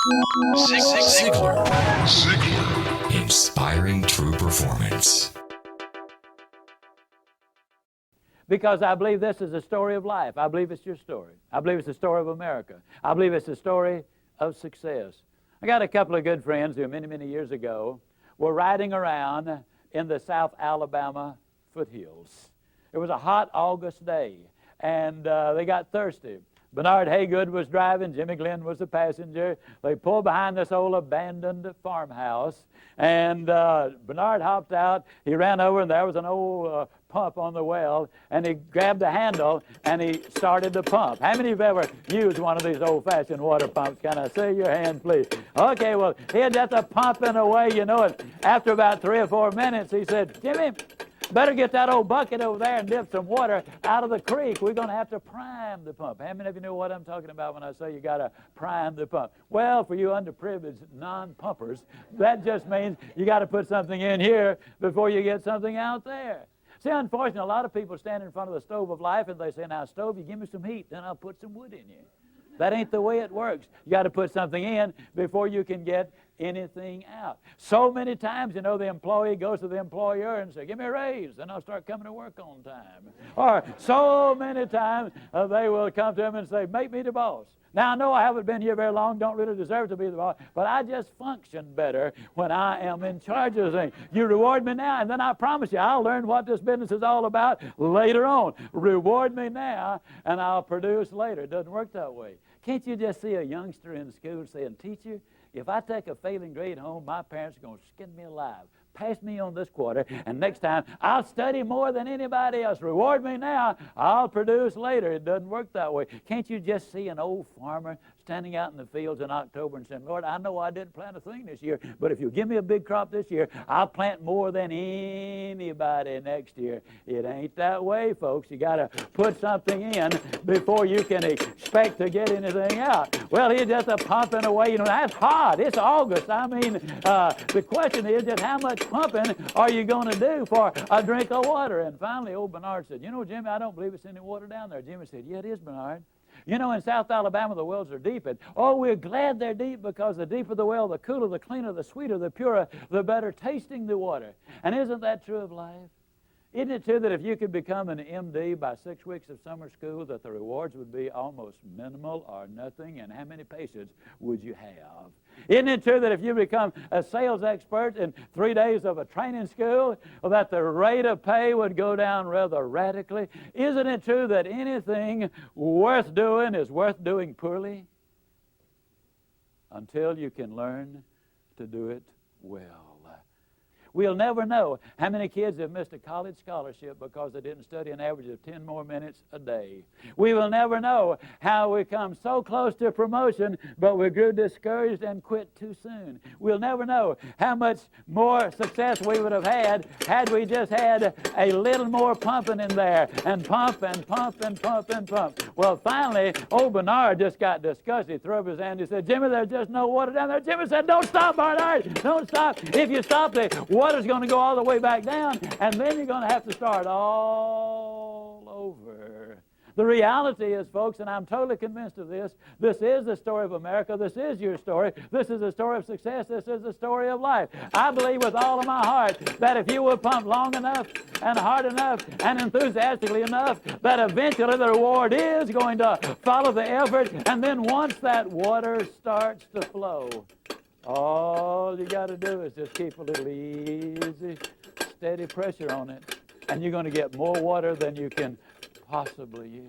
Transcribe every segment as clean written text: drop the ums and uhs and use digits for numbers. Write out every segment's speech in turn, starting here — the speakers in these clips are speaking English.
Zig Ziglar. Inspiring true performance. Because I believe this is a story of life. I believe it's your story. I believe it's the story of America. I believe it's the story of success. I got a couple of good friends who many, many years ago were riding around in the South Alabama foothills. It was a hot August day, and they got thirsty. Bernard Haygood was driving. Jimmy Glenn was the passenger. They pulled behind this old abandoned farmhouse, and Bernard hopped out. He ran over, and there was an old pump on the well, and he grabbed the handle, and he started the pump. How many of you have ever used one of these old-fashioned water pumps? Can I see your hand, please? Okay, well, he had just a pumping away, you know it. After about 3 or 4 minutes, he said, Jimmy, better get that old bucket over there and dip some water out of the creek. We're going to have to prime the pump. How many of you know what I'm talking about when I say you got to prime the pump? Well, for you underprivileged non-pumpers, that just means you got to put something in here before you get something out there. See, unfortunately, a lot of people stand in front of the stove of life and they say, now, stove, you give me some heat, then I'll put some wood in you. That ain't the way it works. You got to put something in before you can get anything out. So many times, you know, the employee goes to the employer and says, give me a raise, then I'll start coming to work on time. Or so many times they will come to him and say, make me the boss. Now, I know I haven't been here very long, don't really deserve to be the boss, but I just function better when I am in charge of things. You reward me now, and then I promise you I'll learn what this business is all about later on. Reward me now, and I'll produce later. It doesn't work that way. Can't you just see a youngster in school saying, teacher, if I take a failing grade home, my parents are going to skin me alive. Pass me on this quarter, and next time I'll study more than anybody else. Reward me now, I'll produce later. It doesn't work that way. Can't you just see an old farmer standing out in the fields in October and saying, Lord, I know I didn't plant a thing this year, but if you give me a big crop this year, I'll plant more than anybody next year. It ain't that way, folks. You got to put something in before you can expect to get anything out. Well, he's just a pumping away. You know, that's hot. It's August. I mean, the question is just how much pumping are you going to do for a drink of water? And finally, old Bernard said, you know, Jimmy, I don't believe it's any water down there. Jimmy said, yeah, it is, Bernard. You know, in South Alabama, the wells are deep. And, oh, we're glad they're deep because the deeper the well, the cooler, the cleaner, the sweeter, the purer, the better tasting the water. And isn't that true of life? Isn't it true that if you could become an MD by 6 weeks of summer school, that the rewards would be almost minimal or nothing? And how many patients would you have? Isn't it true that if you become a sales expert in 3 days of a training school, that the rate of pay would go down rather radically? Isn't it true that anything worth doing is worth doing poorly? Until you can learn to do it well. We'll never know how many kids have missed a college scholarship because they didn't study an average of 10 more minutes a day. We will never know how we come so close to promotion, but we grew discouraged and quit too soon. We'll never know how much more success we would have had we just had a little more pumping in there, and pump and pump and pump and pump. Well, finally, old Bernard just got disgusted. He threw up his hand. He said, Jimmy, there's just no water down there. Jimmy said, don't stop, Bernard. Don't stop. If you stop, the water's going to go all the way back down, and then you're going to have to start all over. The reality is, folks, and I'm totally convinced of this, this is the story of America. This is your story. This is the story of success. This is the story of life. I believe with all of my heart that if you will pump long enough and hard enough and enthusiastically enough, that eventually the reward is going to follow the effort, and then once that water starts to flow, all you got to do is just keep a little easy, steady pressure on it, and you're going to get more water than you can possibly use.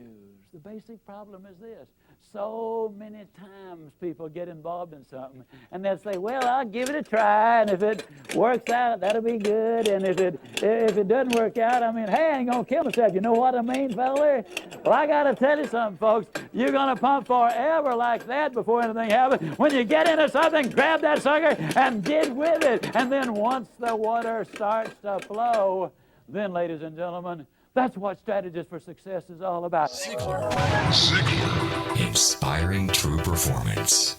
The basic problem is this. So many times people get involved in something, and they'll say, well, I'll give it a try, and if it works out, that'll be good, and if it doesn't work out, I mean, hey, I ain't going to kill myself. You know what I mean, fella? Well, I got to tell you something, folks. You're going to pump forever like that before anything happens. When you get into something, grab that sucker and get with it. And then once the water starts to flow, then, ladies and gentlemen, that's what Strategies for Success is all about. Ziglar. Inspiring true performance.